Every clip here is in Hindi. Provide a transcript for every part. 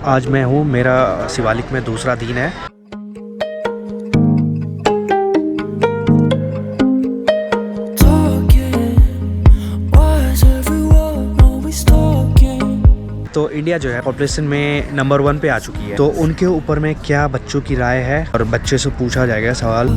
आज मैं हूँ, मेरा शिवालिक में दूसरा दिन है। तो इंडिया जो है पॉपुलेशन में नंबर 1 पे आ चुकी है। तो उनके ऊपर में क्या बच्चों की राय है और बच्चे से पूछा जाएगा सवाल।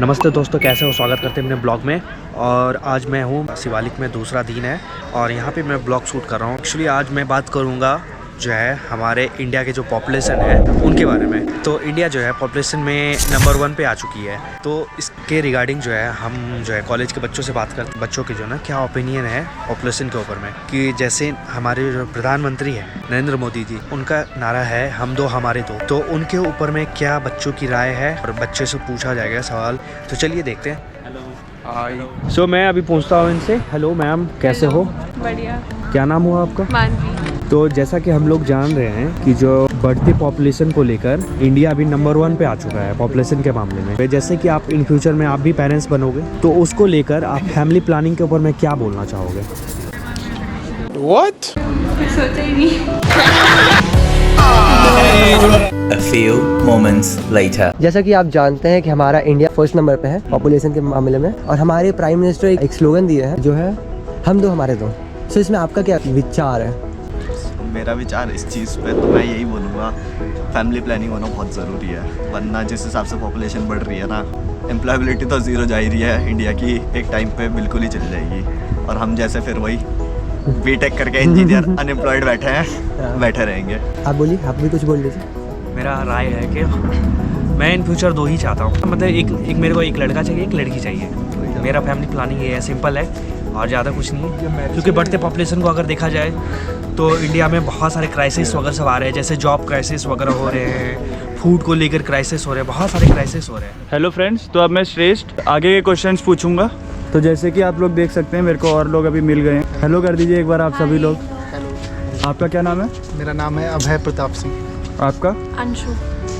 नमस्ते दोस्तों, कैसे हो? स्वागत करते हैं अपने ब्लॉग में। और आज मैं हूँ शिवालिक में दूसरा दिन है और यहाँ पे मैं ब्लॉग शूट कर रहा हूँ। एक्चुअली आज मैं बात करूँगा जो है हमारे इंडिया के जो पॉपुलेशन है उनके बारे में। तो इंडिया जो है पॉपुलेशन में नंबर 1 पे आ चुकी है। तो इसके रिगार्डिंग जो है हम जो है कॉलेज के बच्चों से बात करते, बच्चों के जो ना क्या ओपिनियन है पॉपुलेशन के ऊपर में। कि जैसे हमारे जो प्रधानमंत्री हैं नरेंद्र मोदी जी, उनका नारा है हम दो हमारे दो। तो उनके ऊपर में क्या बच्चों की राय है और बच्चे से पूछा जाएगा सवाल। तो चलिए देखते हैं। हेलो। सो मैं अभी पूछता हूँ इनसे। हेलो मैम, कैसे हो? बढ़िया। क्या नाम हुआ आपका? मानवी। तो जैसा कि हम लोग जान रहे हैं कि जो बढ़ती पॉपुलेशन को लेकर इंडिया अभी नंबर 1 पे आ चुका है पॉपुलेशन के मामले में। जैसे कि आप इन फ्यूचर में आप भी पेरेंट्स बनोगे, तो उसको लेकर आप फैमिली प्लानिंग के ऊपर में क्या बोलना चाहोगे? What? सोचा ही नहीं। A few moments later. जैसा कि आप जानते हैं कि हमारा इंडिया फर्स्ट नंबर पे है पॉपुलेशन के मामले में, और हमारे प्राइम मिनिस्टर एक स्लोगन दिए हैं जो है हम दो हमारे दो। सो इसमें आपका क्या विचार है? मेरा विचार इस चीज़ पे तो मैं यही बोलूँगा, फैमिली प्लानिंग होना बहुत ज़रूरी है। वरना जिस हिसाब से पॉपुलेशन बढ़ रही है ना, एम्प्लॉयबिलिटी तो ज़ीरो जा ही रही है इंडिया की, एक टाइम पे बिल्कुल ही चली जाएगी। और हम जैसे फिर वही बीटेक करके इंजीनियर अनएम्प्लॉयड बैठे रहेंगे। आप बोलिए, आप भी कुछ बोल लीजिए। मेरा राय है कि मैं इन फ्यूचर 2 ही चाहता हूँ। मतलब एक मेरे को एक लड़का चाहिए, एक लड़की चाहिए। मेरा फैमिली प्लानिंग ये है, सिंपल है और ज़्यादा कुछ नहीं है। क्योंकि बढ़ते पॉपुलेशन को अगर देखा जाए तो इंडिया में बहुत सारे क्राइसिस वगैरह सब आ रहे हैं। जैसे जॉब क्राइसिस वगैरह हो रहे हैं, फूड को लेकर क्राइसिस हो रहे हैं, बहुत सारे क्राइसिस हो रहे हैं। हेलो फ्रेंड्स, तो अब मैं श्रेष्ठ आगे के क्वेश्चंस पूछूंगा। तो जैसे कि आप लोग देख सकते हैं मेरे को और लोग अभी मिल गए हैं। हेलो कर दीजिए एक बार आप सभी लोग। हेलो। आपका क्या नाम है? मेरा नाम है अभय प्रताप सिंह। आपका? अंशु।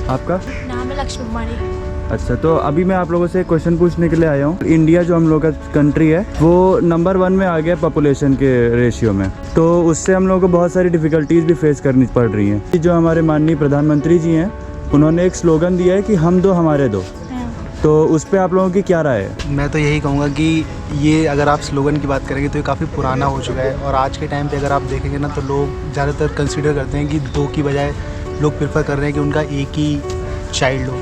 आपका नाम है लक्ष्मी कुमारी। अच्छा, तो अभी मैं आप लोगों से क्वेश्चन पूछने के लिए आया हूँ। इंडिया जो हम लोग का कंट्री है वो नंबर 1 में आ गया पॉपुलेशन के रेशियो में। तो उससे हम लोगों को बहुत सारी डिफ़िकल्टीज भी फेस करनी पड़ रही हैं। जो हमारे माननीय प्रधानमंत्री जी हैं, उन्होंने एक स्लोगन दिया है कि हम दो हमारे दो। तो उस पर आप लोगों की क्या राय है? मैं तो यही कहूँगा कि ये अगर आप स्लोगन की बात करेंगे तो ये काफ़ी पुराना हो चुका है। और आज के टाइम पे अगर आप देखेंगे ना तो लोग ज़्यादातर कंसीडर करते हैं कि 2 की बजाय लोग प्रेफर कर रहे हैं कि उनका एक ही चाइल्ड हो।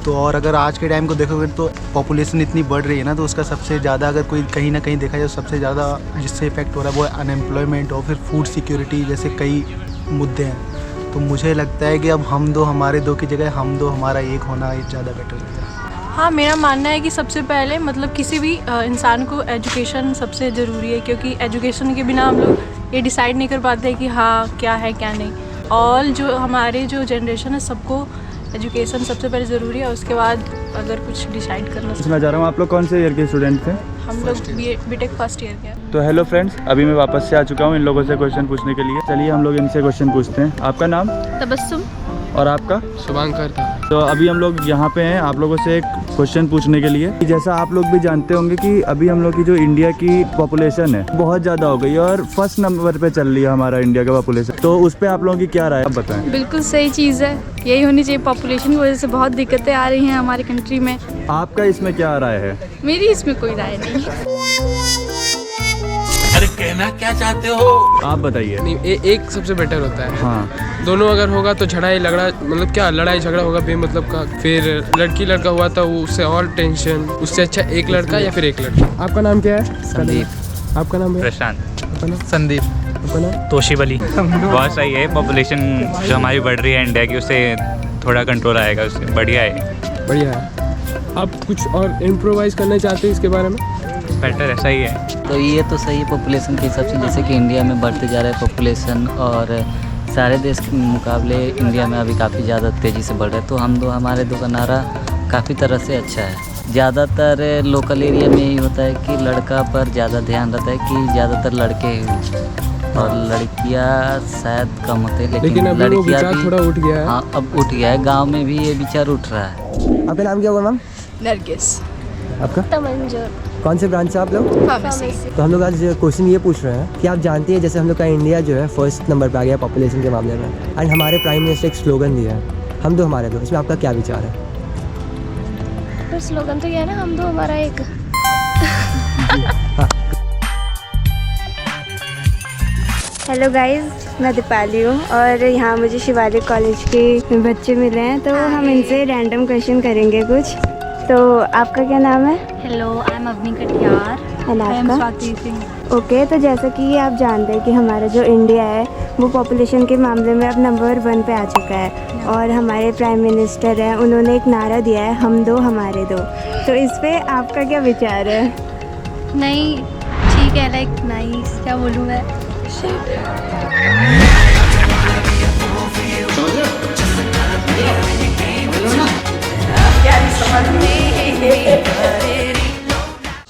तो और अगर आज के टाइम को देखोगे तो पॉपुलेशन इतनी बढ़ रही है ना, तो उसका सबसे ज़्यादा अगर कोई कहीं ना कहीं देखा जाए, सबसे ज़्यादा जिससे इफेक्ट हो रहा है वो अनएम्प्लॉयमेंट और फिर फूड सिक्योरिटी जैसे कई मुद्दे हैं। तो मुझे लगता है कि अब हम दो हमारे दो की जगह हम दो हमारा एक होना ज़्यादा बेटर लगता है। हाँ, मेरा मानना है कि सबसे पहले मतलब किसी भी इंसान को एजुकेशन सबसे ज़रूरी है। क्योंकि एजुकेशन के बिना हम लोग ये डिसाइड नहीं कर पाते कि हाँ क्या है क्या नहीं। और जो हमारे जो जनरेशन है सबको एजुकेशन सबसे पहले ज़रूरी है, उसके बाद अगर कुछ डिसाइड करना। मैं जा रहा हूँ, आप लोग कौन से ईयर के स्टूडेंट थे? हम लोग बीटेक फर्स्ट ईयर के। तो हेलो फ्रेंड्स, अभी मैं वापस से आ चुका हूँ इन लोगों से क्वेश्चन पूछने के लिए। चलिए हम लोग इनसे क्वेश्चन पूछते हैं। आपका नाम? तबस्सुम। और आपका? शुभांकर था। तो अभी हम लोग यहाँ पे हैं आप लोगों से एक क्वेश्चन पूछने के लिए। जैसा आप लोग भी जानते होंगे कि अभी हम लोग की जो इंडिया की पॉपुलेशन है बहुत ज़्यादा हो गई है और फर्स्ट नंबर पे चल रही है हमारा इंडिया का पॉपुलेशन। तो उस पर आप लोगों की क्या राय है, आप बताएं। बिल्कुल सही चीज़ है, यही होनी चाहिए। पॉपुलेशन की वजह से बहुत दिक्कतें आ रही हैं हमारी कंट्री में। आपका इसमें क्या राय है? मेरी इसमें कोई राय नहीं है। अरे कहना क्या चाहते हो? आप बताइए। नहीं, एक सबसे बेटर होता है। हाँ, दोनों अगर होगा तो झड़ाई लगड़ा, मतलब क्या लड़ाई झगड़ा होगा बेमतलब का। फिर लड़की लड़का हुआ था वो उससे और टेंशन। उससे अच्छा एक लड़का या फिर एक लड़की। आपका नाम क्या है? संदीप। आपका नाम है? प्रशांत। आपका नाम? संदीप। आपका नाम? तोशिब अली। बहुत सही है, पॉपुलेशन जो हमारी बढ़ रही है इंडिया की, उससे थोड़ा कंट्रोल आएगा, उससे बढ़िया है। बढ़िया है। आप कुछ और इम्प्रोवाइज करना चाहते हैं इसके बारे में? बेटर ऐसा ही है। तो ये तो सही है पॉपुलेशन के हिसाब से। जैसे कि इंडिया में बढ़ते जा रहा है पॉपुलेशन और सारे देश के मुकाबले इंडिया में अभी काफ़ी ज़्यादा तेज़ी से बढ़ रहा है। तो हम दो हमारे दो का नारा काफ़ी तरह से अच्छा है। ज़्यादातर लोकल एरिया में यही होता है कि लड़का पर ज़्यादा ध्यान रहता है कि ज़्यादातर लड़के और लड़कियां शायद कम होते हैं। लेकिन अभी वो विचार थोड़ा उठ गया है। हाँ, अब उठ गया है। गांव में भी ये विचार उठ रहा है। आपका नाम क्या हुआ मैम? नरगिस। आपका? तमंजर। कौन से ब्रांच से आप लोग? तो हम लोग आज क्वेश्चन ये पूछ रहे हैं कि आप जानती है जैसे हम लोग का इंडिया जो है फर्स्ट नंबर पे आ गया पॉपुलेशन के मामले में, एंड हमारे प्राइम मिनिस्टर एक स्लोगन दिया है, हम दो हमारे दो, इसमें आपका क्या विचार है? तो स्लोगन तो ये है ना, हम दो हमारा एक। हेलो गाइस, मैं दीपाली हूँ और यहाँ मुझे शिवालिक कॉलेज के बच्चे मिले हैं, तो हम इनसे रैंडम क्वेश्चन करेंगे कुछ। तो आपका क्या नाम है? Hello, I am Avni Katiyar. Okay, तो जैसा कि आप जानते हैं कि हमारा जो इंडिया है वो पॉपुलेशन के मामले में अब नंबर 1 पे आ चुका है, और हमारे प्राइम मिनिस्टर हैं, उन्होंने एक नारा दिया है, हम दो हमारे दो। तो इस पे आपका क्या विचार है? नहीं, ठीक है, लाइक नाइस, क्या बोलूँ मैं।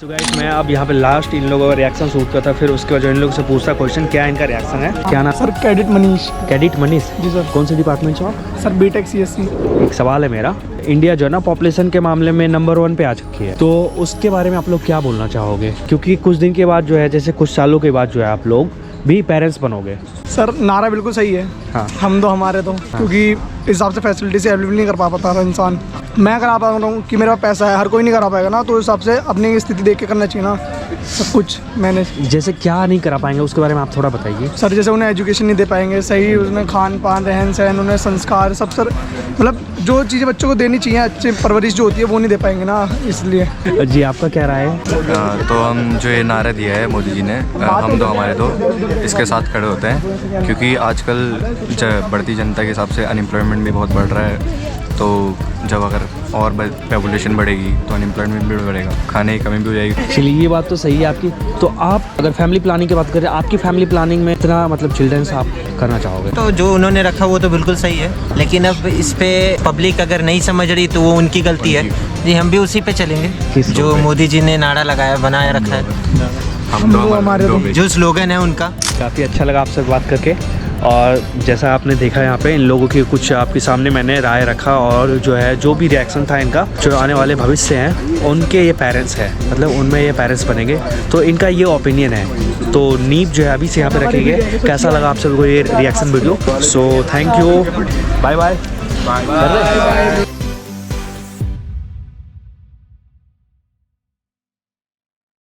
So guys, मैं अब यहाँ पे लास्ट इन लोगों का रिएक्शन शूट करता, फिर उसके बाद जो इन लोगों से पूछता क्वेश्चन क्या इनका रिएक्शन है। क्या नाम? Sir cadet Manish. Cadet Manish ji sir. कौन से डिपार्टमेंट से आप? Sir BTech CSC। एक सवाल है मेरा, इंडिया जो है ना पॉपुलेशन के मामले में नंबर 1 पे आ चुकी है, तो उसके बारे में आप लोग क्या बोलना चाहोगे? क्योंकि कुछ दिन के बाद जो है, जैसे कुछ सालों के बाद जो है आप लोग भी पेरेंट्स बनोगे। सर नारा बिल्कुल सही है। हाँ। हम दो हमारे दो, क्योंकि इस हिसाब से फैसिलिटी से अवेलेबल नहीं कर पाता था इंसान। मैं करा पा रहा हूँ कि मेरे पास पैसा है, हर कोई नहीं करा पाएगा ना, तो उस हिसाब से अपनी स्थिति देख के करना चाहिए ना सब कुछ मैनेज। जैसे क्या नहीं करा पाएंगे उसके बारे में आप थोड़ा बताइए। सर जैसे उन्हें एजुकेशन नहीं दे पाएंगे सही, उसमें खान पान रहन सहन, उन्हें संस्कार सब, सर मतलब जो चीज़ें बच्चों को देनी चाहिए, अच्छी परवरिश जो होती है वो नहीं दे पाएंगे ना, इसलिए। जी आपका क्या राय है? तो हम जो ये नारा दिया है मोदी जी ने, हम दो हमारे दो, इसके साथ खड़े होते हैं, क्योंकि आजकल बढ़ती जनता के हिसाब से अनएम्प्लॉयमेंट भी बहुत बढ़ रहा है। तो जब अगर और पॉपुलेशन बढ़ेगी तो अनएम्प्लॉयमेंट भी बढ़ेगा, खाने की कमी भी हो जाएगी। चलिए ये बात तो सही है आपकी। तो आप अगर फैमिली प्लानिंग की बात करें, आपकी फैमिली प्लानिंग में इतना मतलब चिल्ड्रंस आप करना चाहोगे? तो जो उन्होंने रखा वो तो बिल्कुल सही है, लेकिन अब इस पे पब्लिक अगर नहीं समझ रही तो वो उनकी गलती है। जी हम भी उसी पे चलेंगे जो मोदी जी ने नारा लगाया बनाया रखा है, हम दो हमारे दो, जो स्लोगन है उनका। काफ़ी अच्छा लगा आपसे बात करके, और जैसा आपने देखा यहाँ पे इन लोगों की कुछ आपके सामने मैंने राय रखा, और जो है जो भी रिएक्शन था इनका, जो आने वाले भविष्य हैं उनके ये पेरेंट्स हैं, मतलब उनमें ये पेरेंट्स बनेंगे, तो इनका ये ओपिनियन है। तो नींव जो है अभी से यहाँ पे रखेंगे। कैसा लगा आप सबको ये reaction video? So thank you, bye bye.